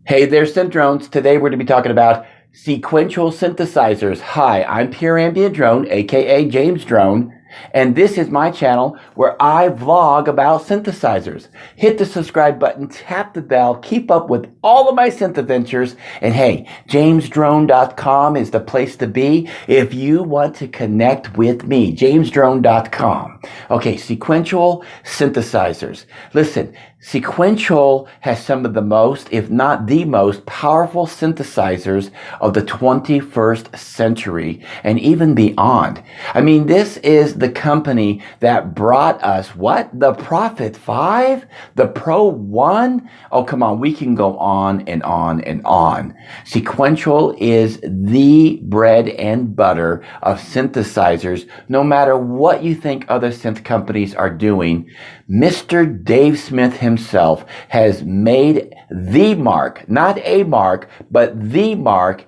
Hey there, synth drones. Today we're going to be talking about sequential synthesizers. Hi, I'm Pure Ambient Drone, aka James Drone, and this is my channel where I vlog about synthesizers. Hit the subscribe button, tap the bell, keep up with all of my synth adventures, and hey, jamesdrone.com is the place to be if you want to connect with me, jamesdrone.com. Okay, sequential synthesizers. Listen, Sequential has some of the most, if not the most, powerful synthesizers of the 21st century and even beyond. I mean, this is the company that brought us what? The Prophet 5? The Pro 1? Oh, come on, we can go on and on and on. Sequential is the bread and butter of synthesizers, no matter what you think other synth companies are doing. Mr. Dave Smith himself has made the mark, not a mark, but the mark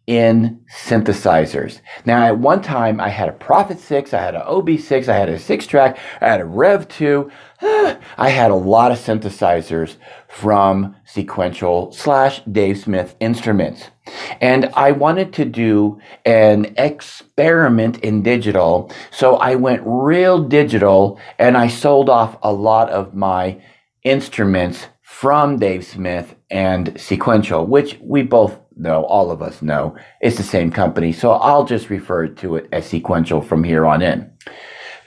in synthesizers. Now, at one time, I had a Prophet 6, I had an OB6, I had a 6-track, I had a Rev 2. I had a lot of synthesizers from Sequential / Dave Smith Instruments. And I wanted to do an experiment in digital, so I went real digital and I sold off a lot of my instruments from Dave Smith and Sequential, which we both know, all of us know, it's the same company. So I'll just refer to it as Sequential from here on in.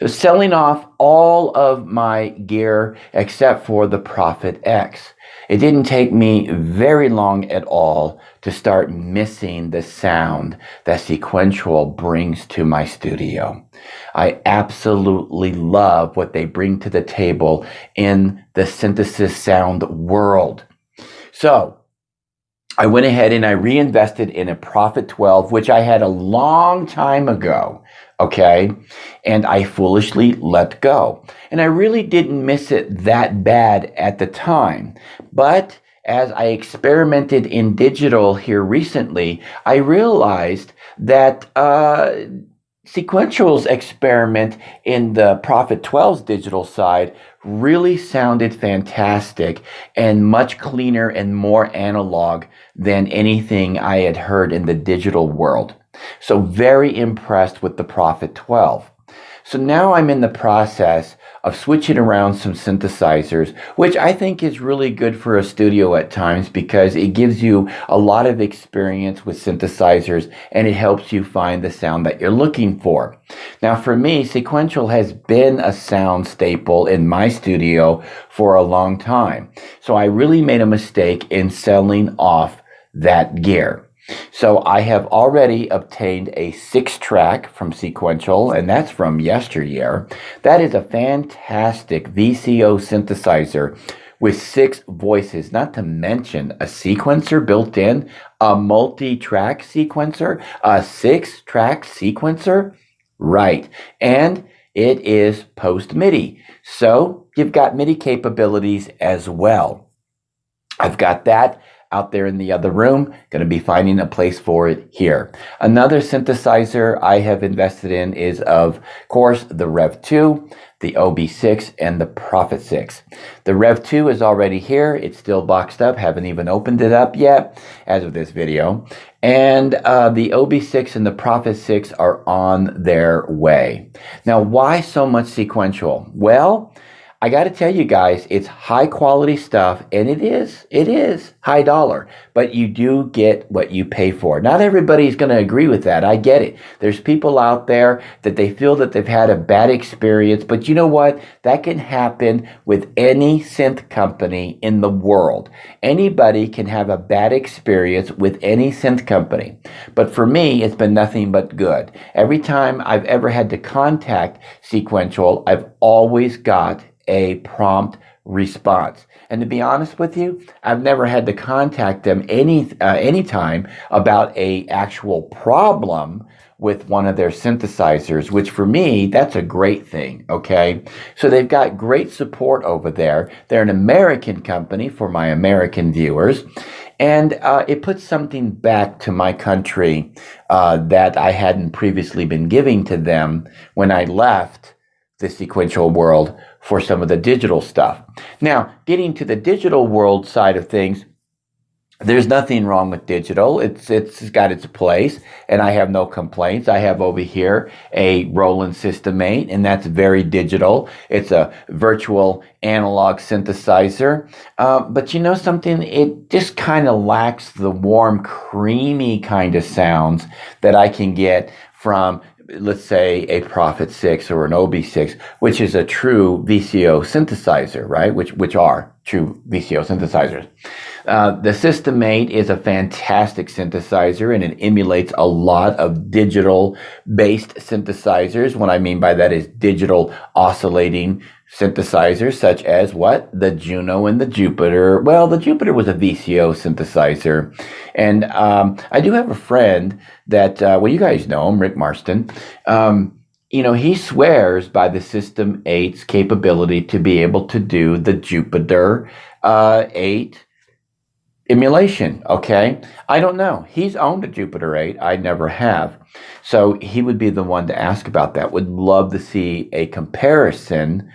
Selling off all of my gear except for the Prophet X. It didn't take me very long at all to start missing the sound that Sequential brings to my studio. I absolutely love what they bring to the table in the synthesis sound world. So I went ahead and I reinvested in a Prophet 12, which I had a long time ago, okay? And I foolishly let go. And I really didn't miss it that bad at the time. But as I experimented in digital here recently, I realized that Sequential's experiment in the Prophet 12's digital side really sounded fantastic and much cleaner and more analog than anything I had heard in the digital world. So very impressed with the Prophet 12. So now I'm in the process of switching around some synthesizers, which I think is really good for a studio at times because it gives you a lot of experience with synthesizers and it helps you find the sound that you're looking for. Now for me, Sequential has been a sound staple in my studio for a long time. So I really made a mistake in selling off that gear. So I have already obtained a 6-track from Sequential, and that's from yesteryear. That is a fantastic VCO synthesizer with 6 voices, not to mention a sequencer built in, a multi-track sequencer, a 6-track sequencer. Right. And it is post-MIDI. So you've got MIDI capabilities as well. I've got that out there in the other room, going to be finding a place for it here. Another synthesizer I have invested in is, of course, the Rev 2, the OB6, and the Prophet 6. The Rev 2 is already here. It's still boxed up. Haven't even opened it up yet as of this video. And the OB6 and the Prophet 6 are on their way. Now, why so much Sequential? Well, I got to tell you guys, it's high quality stuff, and it is high dollar, but you do get what you pay for. Not everybody's going to agree with that. I get it. There's people out there that they feel that they've had a bad experience, but you know what? That can happen with any synth company in the world. Anybody can have a bad experience with any synth company. But for me, it's been nothing but good. Every time I've ever had to contact Sequential, I've always got a prompt response. And to be honest with you, I've never had to contact them any time about a actual problem with one of their synthesizers, which for me, that's a great thing, okay? So they've got great support over there. They're an American company for my American viewers. And it puts something back to my country that I hadn't previously been giving to them when I left the Sequential world for some of the digital stuff. Now, getting to the digital world side of things, There's nothing wrong with digital. It's got its place, and I have no complaints. I have over here a Roland System 8, and that's very digital. It's a virtual analog synthesizer. But you know something? It just kind of lacks the warm, creamy kind of sounds that I can get from, let's say, a Prophet 6 or an OB6, which is a true VCO synthesizer, right? Which are true VCO synthesizers. The System 8 is a fantastic synthesizer, and it emulates a lot of digital-based synthesizers. What I mean by that is digital oscillating synthesizers, such as what? The Juno and the Jupiter. Well, the Jupiter was a VCO synthesizer. And I do have a friend that, well, you guys know him, Rick Marston. You know, he swears by the System 8's capability to be able to do the Jupiter 8 emulation. Okay, I don't know. He's owned a Jupiter 8. I never have. So he would be the one to ask about that. Would love to see a comparison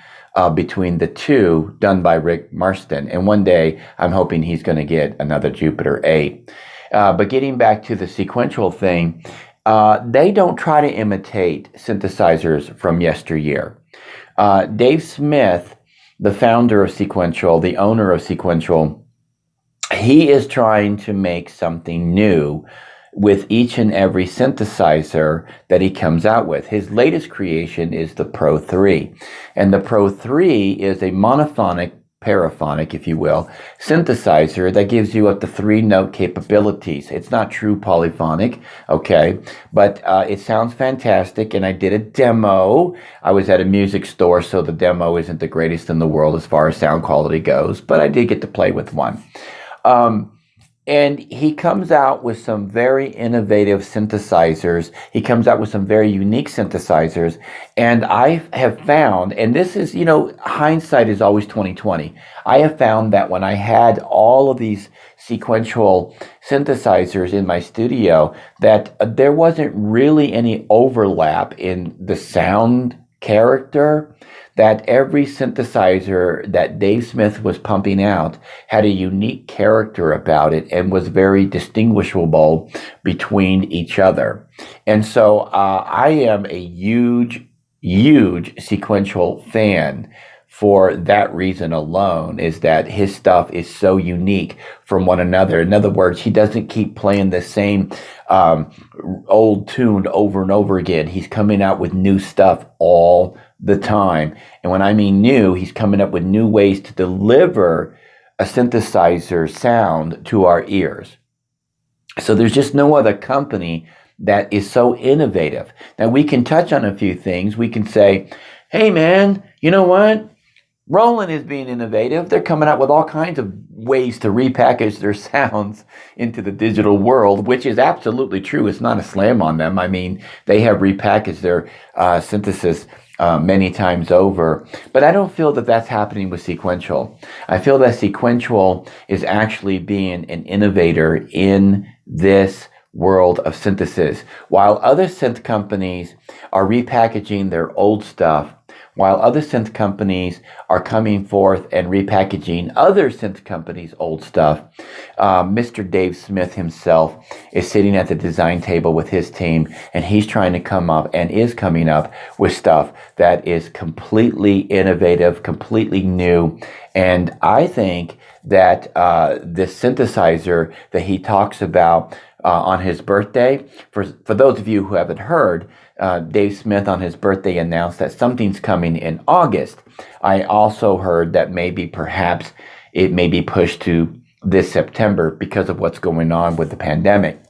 between the two done by Rick Marston. And one day I'm hoping he's going to get another Jupiter 8. But getting back to the sequential thing, they don't try to imitate synthesizers from yesteryear. Dave Smith, the founder of Sequential, the owner of Sequential, he is trying to make something new with each and every synthesizer that he comes out with. His latest creation is the Pro 3. And the Pro 3 is a monophonic, paraphonic, if you will, synthesizer that gives you up to 3-note capabilities. It's not true polyphonic, okay, but it sounds fantastic, and I did a demo. I was at a music store, so the demo isn't the greatest in the world as far as sound quality goes, but I did get to play with one. And he comes out with some very innovative synthesizers. He comes out with some very unique synthesizers. And I have found, and this is, you know, hindsight is always 20/20. I have found that when I had all of these sequential synthesizers in my studio, that there wasn't really any overlap in the sound character, that every synthesizer that Dave Smith was pumping out had a unique character about it and was very distinguishable between each other. And so I am a huge sequential fan for that reason alone, is that his stuff is so unique from one another. In other words, he doesn't keep playing the same old tune over and over again. He's coming out with new stuff all the time. And when I mean new, he's coming up with new ways to deliver a synthesizer sound to our ears. So there's just no other company that is so innovative. Now, we can touch on a few things. We can say, hey man, you know what? Roland is being innovative. They're coming out with all kinds of ways to repackage their sounds into the digital world, which is absolutely true. It's not a slam on them. I mean, they have repackaged their synthesis many times over. But I don't feel that that's happening with Sequential. I feel that Sequential is actually being an innovator in this world of synthesis. While other synth companies are repackaging their old stuff, while other synth companies are coming forth and repackaging other synth companies' old stuff, Mr. Dave Smith himself is sitting at the design table with his team, and he's trying to come up and is coming up with stuff that is completely innovative, completely new. And I think that this synthesizer that he talks about on his birthday, for those of you who haven't heard, Dave Smith on his birthday announced that something's coming in August. I also heard that maybe perhaps it may be pushed to this September because of what's going on with the pandemic.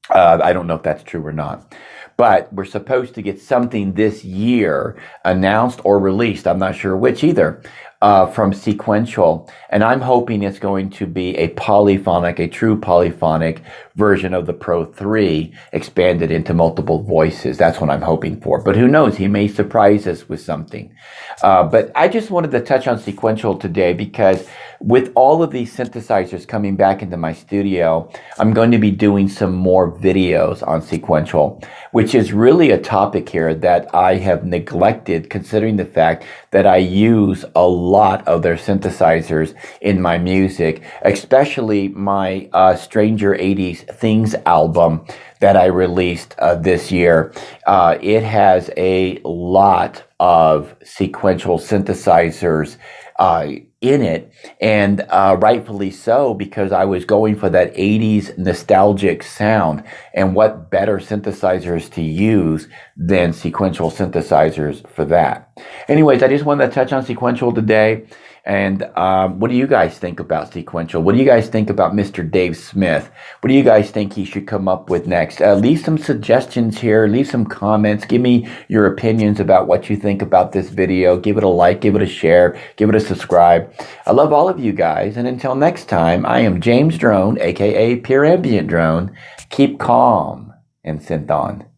I don't know if that's true or not. But we're supposed to get something this year announced or released. I'm not sure which either. From Sequential, and I'm hoping it's going to be a polyphonic, a true polyphonic version of the Pro 3 expanded into multiple voices. That's what I'm hoping for. But who knows? He may surprise us with something. But I just wanted to touch on Sequential today because with all of these synthesizers coming back into my studio, I'm going to be doing some more videos on Sequential, which is really a topic here that I have neglected, considering the fact that I use a lot of their synthesizers in my music, especially my Stranger 80s Things album that I released this year. It has a lot of sequential synthesizers in it, and rightfully so, because I was going for that 80s nostalgic sound, and what better synthesizers to use than sequential synthesizers for that. Anyways, I just wanted to touch on Sequential today. And what do you guys think about Sequential? What do you guys think about Mr. Dave Smith? What do you guys think he should come up with next? Leave some suggestions here. Leave some comments. Give me your opinions about what you think about this video. Give it a like. Give it a share. Give it a subscribe. I love all of you guys. And until next time, I am James Drone, a.k.a. Pure Ambient Drone. Keep calm and synth on.